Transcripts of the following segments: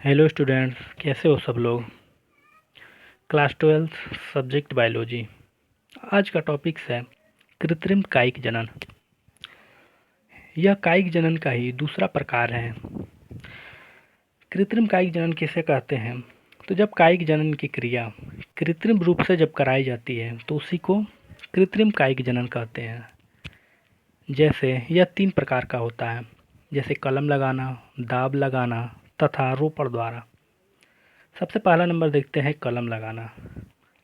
Hello students, कैसे हो सब लोग। Class 12 subject biology. आज का टॉपिक है कृत्रिम कायिक जनन। यह कायिक जनन का ही दूसरा प्रकार है। कृत्रिम कायिक जनन किसे कहते हैं? तो जब कायिक जनन की क्रिया कृत्रिम रूप से जब कराई जाती है तो उसी को कृत्रिम कायिक जनन कहते हैं। जैसे यह 3 प्रकार का होता है, जैसे कलम लगाना, दाब लगाना तथा रोपण द्वारा। सबसे पहला नंबर देखते हैं कलम लगाना।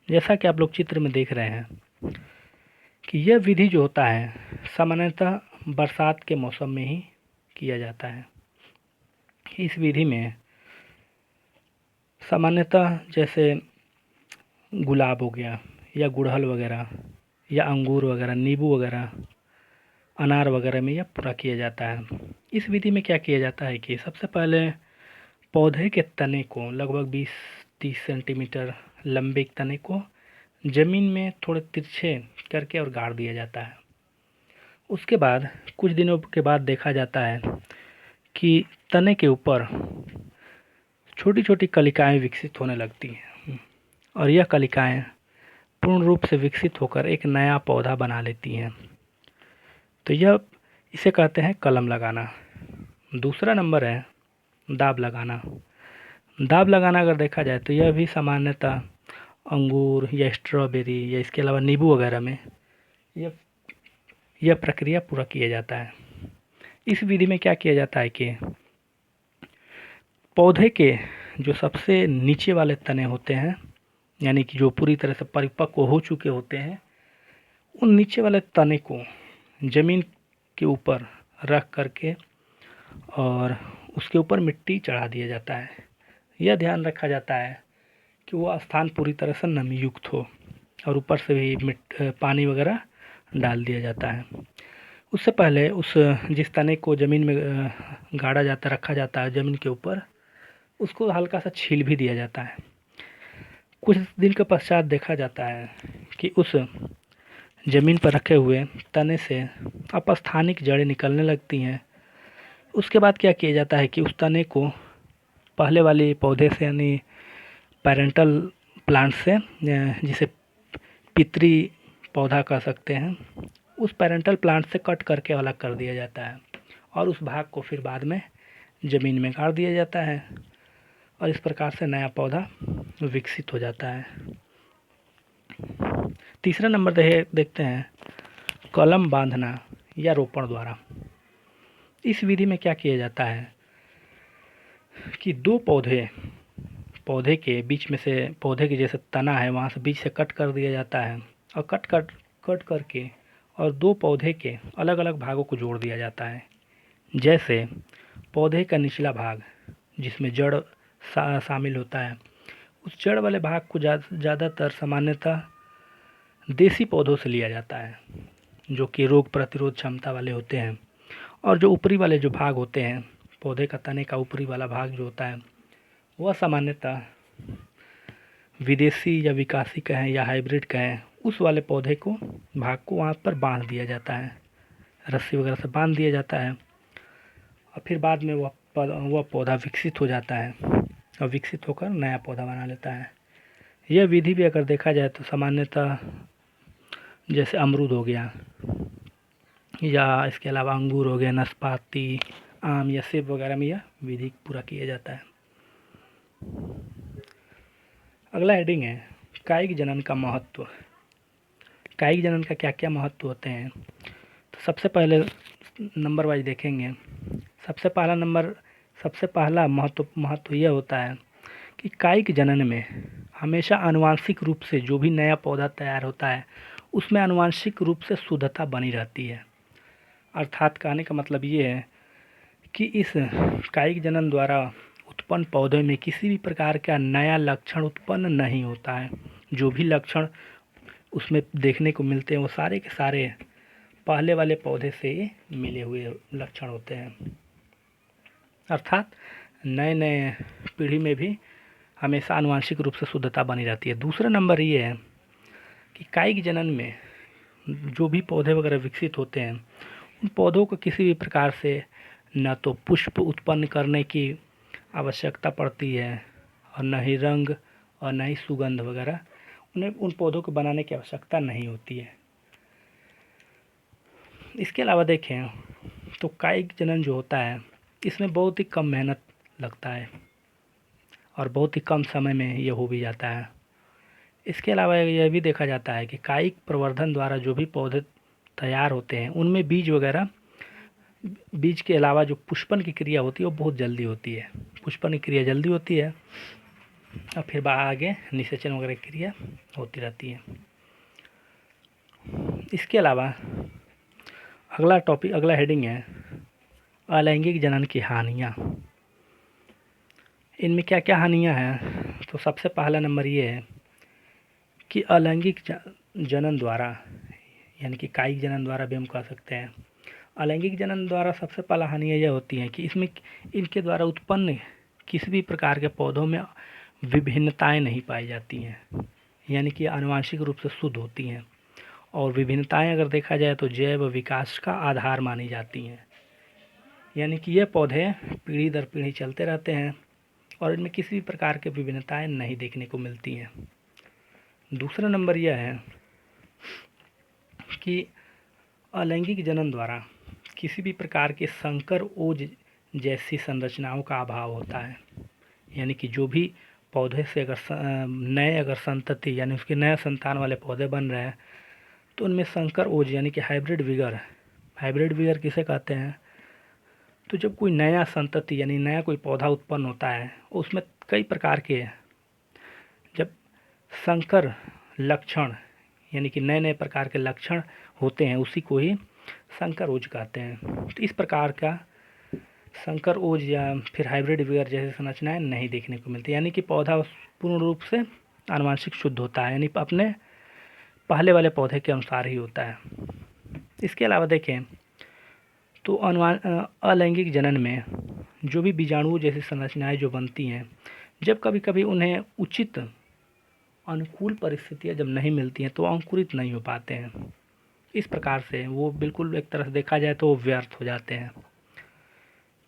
जैसा कि आप लोग चित्र में देख रहे हैं कि यह विधि जो होता है सामान्यतः बरसात के मौसम में ही किया जाता है। इस विधि में सामान्यतः जैसे गुलाब हो गया या गुड़हल वगैरह या अंगूर वगैरह, नींबू वगैरह, अनार वगैरह में यह पूरा किया जाता है। इस विधि में क्या किया जाता है कि सबसे पहले पौधे के तने को लगभग 20-30 सेंटीमीटर लंबे तने को ज़मीन में थोड़े तिरछे करके और गाड़ दिया जाता है। उसके बाद कुछ दिनों के बाद देखा जाता है कि तने के ऊपर छोटी छोटी कलिकाएं विकसित होने लगती हैं और यह कलिकाएं पूर्ण रूप से विकसित होकर एक नया पौधा बना लेती हैं। तो यह इसे कहते हैं कलम लगाना। दूसरा नंबर है दाब लगाना। दाब लगाना अगर देखा जाए तो यह भी सामान्यतः अंगूर या स्ट्रॉबेरी या इसके अलावा नींबू वगैरह में यह यह प्रक्रिया पूरा किया जाता है। इस विधि में क्या किया जाता है कि पौधे के जो सबसे नीचे वाले तने होते हैं, यानी कि जो पूरी तरह से परिपक्व हो चुके होते हैं, उन नीचे वाले तने को ज़मीन के ऊपर रख करके और उसके ऊपर मिट्टी चढ़ा दिया जाता है। यह ध्यान रखा जाता है कि वह स्थान पूरी तरह से नमी युक्त हो और ऊपर से भी पानी वगैरह डाल दिया जाता है। उससे पहले उस जिस तने को ज़मीन में गाड़ा जाता रखा जाता है ज़मीन के ऊपर, उसको हल्का सा छील भी दिया जाता है। कुछ दिन के पश्चात देखा जाता है कि उस ज़मीन पर रखे हुए तने से अपस्थानिक जड़ें निकलने लगती हैं। उसके बाद क्या किया जाता है कि उस तने को पहले वाले पौधे से यानी पेरेंटल प्लांट से, जिसे पितरी पौधा कह सकते हैं, उस पेरेंटल प्लांट से कट करके अलग कर दिया जाता है और उस भाग को फिर बाद में ज़मीन में गाड़ दिया जाता है और इस प्रकार से नया पौधा विकसित हो जाता है। तीसरा नंबर देखते हैं कलम बांधना या रोपण द्वारा। इस विधि में क्या किया जाता है कि दो पौधे के बीच में से, पौधे के जैसे तना है वहाँ से बीच से कट कर दिया जाता है और कट करके और दो पौधे के अलग अलग भागों को जोड़ दिया जाता है। जैसे पौधे का निचला भाग जिसमें जड़ शामिल होता है, उस जड़ वाले भाग को ज़्यादातर सामान्यतः देसी पौधों से लिया जाता है जो कि रोग प्रतिरोध क्षमता वाले होते हैं, और जो ऊपरी वाले जो भाग होते हैं, पौधे का तने का ऊपरी वाला भाग जो होता है, वह सामान्यतः विदेशी या विकासी कहें या हाइब्रिड कहें, उस वाले पौधे को भाग को वहाँ पर बांध दिया जाता है, रस्सी वगैरह से बांध दिया जाता है और फिर बाद में वह पौधा विकसित हो जाता है और विकसित होकर नया पौधा बना लेता है। यह विधि भी अगर देखा जाए तो सामान्यतः जैसे अमरूद हो गया या इसके अलावा अंगूर हो गया, नाशपाती, आम या सेब वगैरह में यह विधि पूरा किया जाता है। अगला हेडिंग है कायिक जनन का महत्व। कायिक जनन का क्या क्या महत्व होते हैं, तो सबसे पहले नंबर वाइज देखेंगे। सबसे पहला महत्व यह होता है कि कायिक जनन में हमेशा आनुवांशिक रूप से जो भी नया पौधा तैयार होता है उसमें आनुवांशिक रूप से शुद्धता बनी रहती है। अर्थात कहने का मतलब ये है कि इस कायिक जनन द्वारा उत्पन्न पौधे में किसी भी प्रकार का नया लक्षण उत्पन्न नहीं होता है। जो भी लक्षण उसमें देखने को मिलते हैं वो सारे के सारे पहले वाले पौधे से मिले हुए लक्षण होते हैं। अर्थात नए नए पीढ़ी में भी हमेशा आनुवांशिक रूप से शुद्धता बनी रहती है। दूसरा नंबर ये है कि कायिक जनन में जो भी पौधे वगैरह विकसित होते हैं, उन पौधों को किसी भी प्रकार से न तो पुष्प उत्पन्न करने की आवश्यकता पड़ती है और न ही रंग और न ही सुगंध वगैरह, उन्हें उन पौधों को बनाने की आवश्यकता नहीं होती है। इसके अलावा देखें तो कायिक जनन जो होता है इसमें बहुत ही कम मेहनत लगता है और बहुत ही कम समय में ये हो भी जाता है। इसके अलावा यह भी देखा जाता है कि कायिक प्रवर्धन द्वारा जो भी पौधे तैयार होते हैं उनमें बीज के अलावा जो पुष्पन की क्रिया होती है वो बहुत जल्दी होती है। पुष्पन की क्रिया जल्दी होती है और फिर आगे निषेचन वगैरह की क्रिया होती रहती है। इसके अलावा अगला हेडिंग है अलैंगिक जनन की हानियाँ। इनमें क्या क्या हानियाँ हैं? तो सबसे पहला नंबर ये है कि अलैंगिक जनन द्वारा, यानी कि कायिक जनन द्वारा भी हम कह सकते हैं, अलैंगिक जनन द्वारा सबसे पहला हानियाँ यह होती हैं कि इसमें इनके द्वारा उत्पन्न किसी भी प्रकार के पौधों में विभिन्नताएं नहीं पाई जाती हैं, यानी कि आनुवांशिक रूप से शुद्ध होती हैं। और विभिन्नताएं अगर देखा जाए तो जैव विकास का आधार मानी जाती हैं, यानी कि ये पौधे पीढ़ी दर पीढ़ी चलते रहते हैं और इनमें किसी भी प्रकार की विभिन्नताएं नहीं देखने को मिलती हैं। दूसरा नंबर यह है कि अलैंगिक जनन द्वारा किसी भी प्रकार के संकर ओज जैसी संरचनाओं का अभाव होता है, यानी कि जो भी पौधे से अगर संतति यानी उसके नए संतान वाले पौधे बन रहे हैं तो उनमें संकर ओज यानी कि हाइब्रिड विगर किसे कहते हैं? तो जब कोई नया संतति यानी नया कोई पौधा उत्पन्न होता है उसमें कई प्रकार के जब संकर लक्षण यानी कि नए नए प्रकार के लक्षण होते हैं उसी को ही संकर ओज कहते हैं। तो इस प्रकार का संकर ओज या फिर हाइब्रिड विगर जैसी संरचनाएं नहीं देखने को मिलती, यानी कि पौधा पूर्ण रूप से आनुवंशिक शुद्ध होता है, यानी अपने पहले वाले पौधे के अनुसार ही होता है। इसके अलावा देखें तो अलैंगिक जनन में जो भी बीजाणु जैसी संरचनाएं जो बनती हैं, जब कभी कभी उन्हें उचित अनुकूल परिस्थितियां जब नहीं मिलती हैं तो अंकुरित नहीं हो पाते हैं। इस प्रकार से वो बिल्कुल एक तरह से देखा जाए तो वो व्यर्थ हो जाते हैं।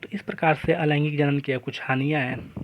तो इस प्रकार से अलैंगिक जनन की कुछ हानियाँ हैं।